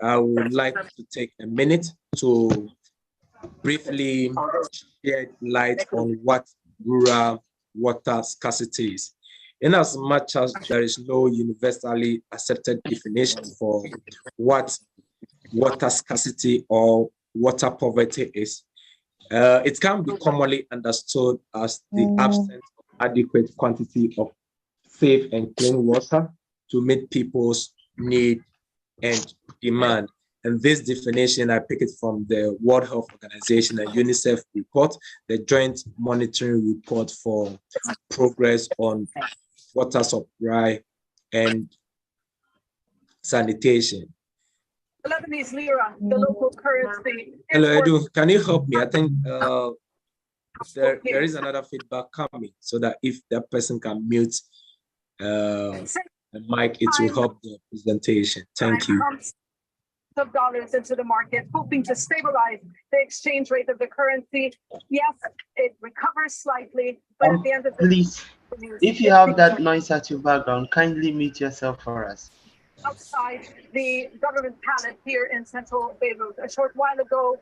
I would like to take a minute to briefly shed light on what rural water scarcity is. In as much as there is no universally accepted definition for what water scarcity or water poverty is, it can be commonly understood as the absence of adequate quantity of safe and clean water to meet people's need and demand. And this definition, I pick it from the World Health Organization and UNICEF report, the Joint Monitoring Report for Progress on Water Supply and Sanitation. Lebanese lira, the local currency. Hello, Edu, can you help me? I think there is another feedback coming, so that if that person can mute the mic, it will help the presentation. Thank you. Of dollars into the market, hoping to stabilize the exchange rate of the currency. Yes, it recovers slightly, but at the end of the please, if you have that noise at your background, kindly mute yourself for us. Outside the government palace here in central Beirut a short while ago.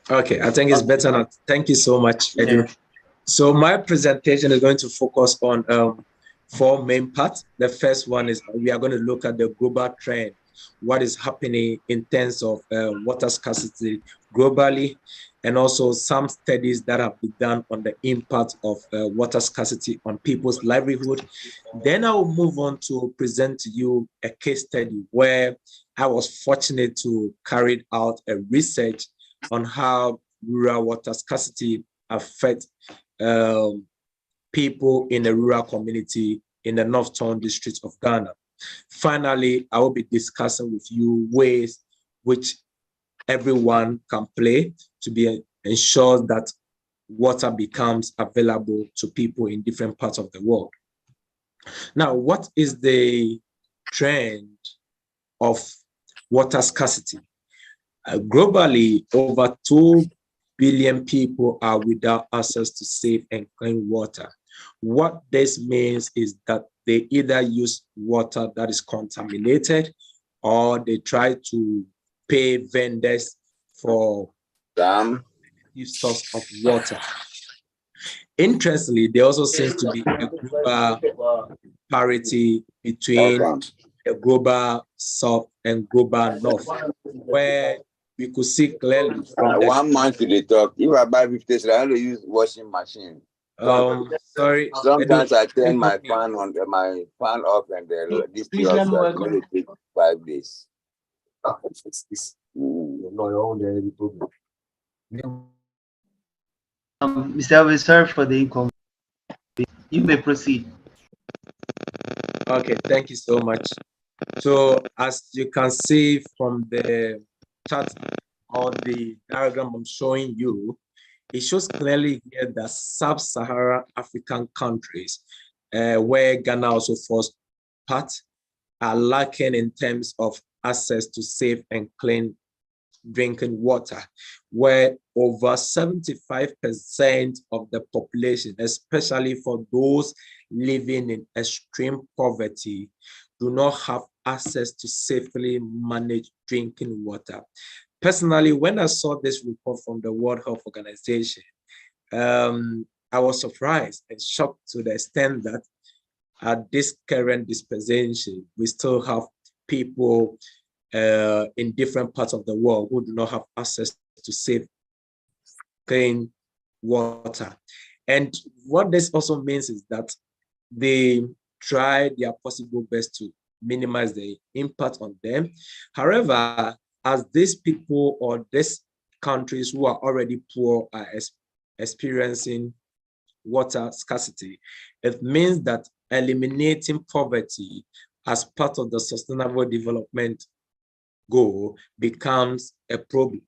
Okay, I think it's better now. Thank you so much, Edu. Yeah. So my presentation is going to focus on four main parts. The first one is we are going to look at the global trend, what is happening in terms of water scarcity globally, and also some studies that have been done on the impact of water scarcity on people's livelihood. Then I will move on to present to you a case study where I was fortunate to carry out a research on how rural water scarcity affects people in a rural community in the Northern District of Ghana. Finally, I will be discussing with you ways which everyone can play to be ensure that water becomes available to people in different parts of the world. Now, what is the trend of water scarcity? Globally, over 2 billion people are without access to safe and clean water. What this means is that they either use water that is contaminated or they try to pay vendors for the source of water. Interestingly, there also seems to be a global parity between the global south and global north, where we could see clearly. 1 month to the talk. If I buy 50, I have to use washing machine. Sorry. Sometimes I turn my fan on, my fan off, and this will take 5 days. Mr. Elvis, sorry for the inconvenience. You may proceed. Okay, thank you so much. So as you can see from the chart or the diagram I'm showing you, it shows clearly here that sub-Saharan African countries, where Ghana also falls part, are lacking in terms of access to safe and clean drinking water, where over 75% of the population, especially for those living in extreme poverty, do not have access to safely managed drinking water. Personally, when I saw this report from the World Health Organization, I was surprised and shocked to the extent that at this current dispensation, we still have people in different parts of the world who do not have access to safe, clean water. And what this also means is that they try their possible best to minimize the impact on them. However, as these people or these countries who are already poor are experiencing water scarcity, it means that eliminating poverty as part of the sustainable development goal becomes a problem.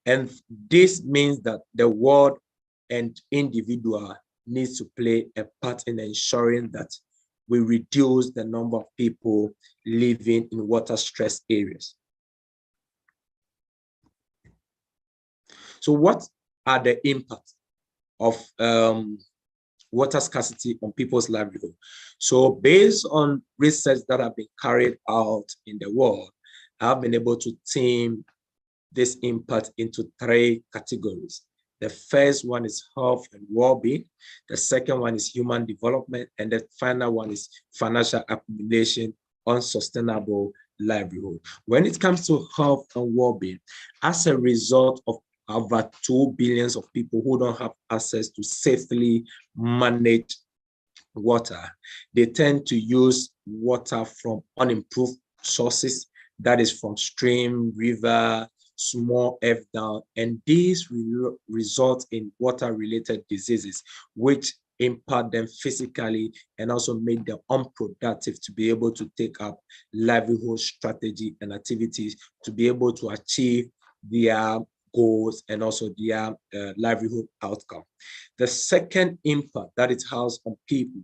And this means that the world and individual needs to play a part in ensuring that we reduce the number of people living in water-stressed areas. So what are the impacts of water scarcity on people's livelihood. So based on research that have been carried out in the world, I've been able to team this impact into 3 categories. The first one is health and well-being. The second one is human development. And the final one is financial accumulation on sustainable livelihood. When it comes to health and well-being, as a result of over 2 billion of people who don't have access to safely manage water, they tend to use water from unimproved sources, that is from stream, river, small F down, and these result in water-related diseases, which impact them physically and also make them unproductive to be able to take up livelihood strategy and activities to be able to achieve their goals and also their livelihood outcome. The second impact that it has on people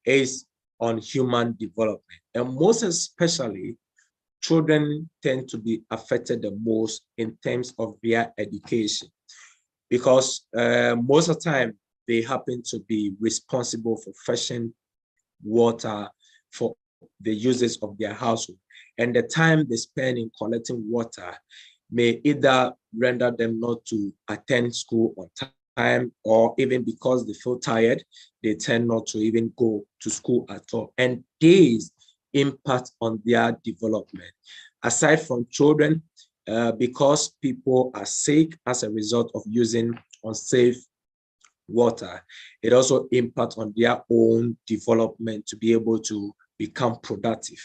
is on human development, and most especially children tend to be affected the most in terms of their education, because most of the time they happen to be responsible for fetching water for the uses of their household. And the time they spend in collecting water may either render them not to attend school on time, or even because they feel tired, they tend not to even go to school at all. And these impact on their development. Aside from children, because people are sick as a result of using unsafe water, it also impacts on their own development to be able to become productive.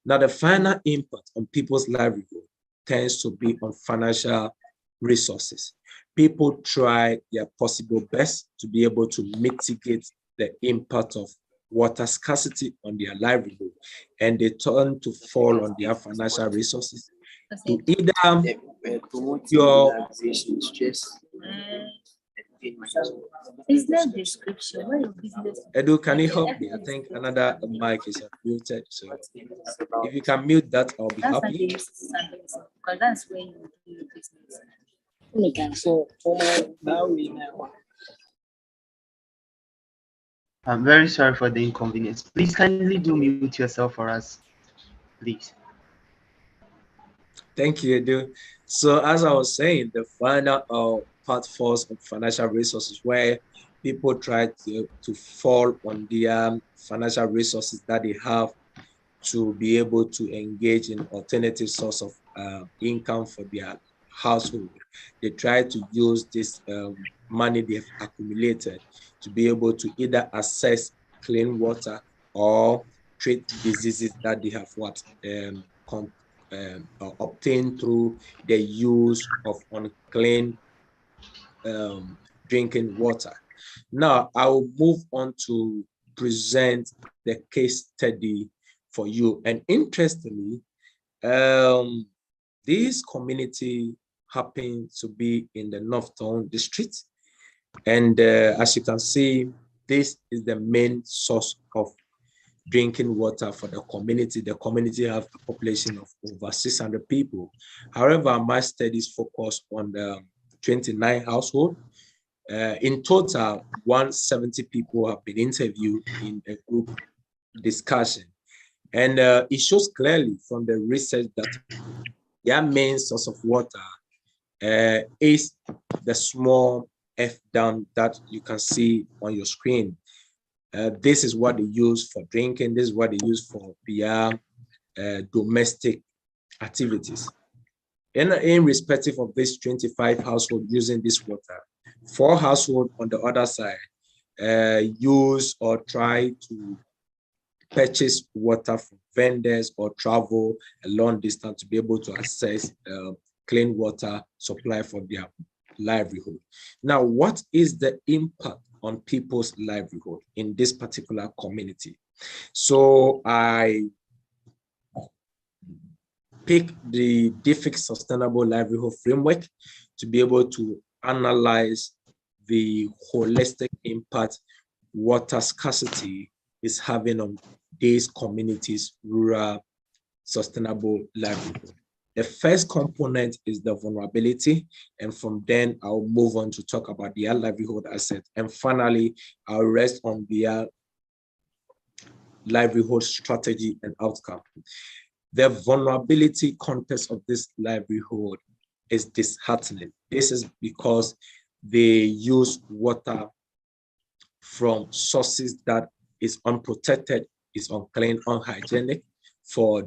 Now, the final impact on people's livelihood tends to be on financial resources. People try their possible best to be able to mitigate the impact of water scarcity on their livelihood, and they turn to fall on their financial resources to either your is there description? Where your business? Edu, can you help me? I think another mic is muted, so if you can mute that, I'll be happy. Because that's where you do your business. So now we know. I'm very sorry for the inconvenience. Please kindly do mute yourself for us, please. Thank you, Edu. So as I was saying, the final part falls on financial resources, where people try to fall on their financial resources that they have to be able to engage in alternative source of income for their household. They try to use this money they've accumulated to be able to either access clean water or treat diseases that they have obtained through the use of unclean drinking water. Now, I will move on to present the case study for you. And interestingly, this community happens to be in the Northtown district. And as you can see, this is the main source of drinking water for the community. The community have a population of over 600 people. However, my studies focus on the 29 households. In total, 170 people have been interviewed in a group discussion. And it shows clearly from the research that their main source of water is the small F dam that you can see on your screen. This is what they use for drinking. This is what they use for their domestic activities. In respective of this 25 households using this water, 4 households on the other side use or try to purchase water from vendors or travel a long distance to be able to access clean water supply for their livelihood. Now, what is the impact on people's livelihood in this particular community? So I pick the DFIC Sustainable Livelihood Framework to be able to analyze the holistic impact water scarcity is having on these communities' rural sustainable livelihood. The first component is the vulnerability, and from then I'll move on to talk about their livelihood asset, and finally I'll rest on their livelihood strategy and outcome. The vulnerability context of this livelihood is disheartening. This is because they use water from sources that is unprotected, is unclean, unhygienic for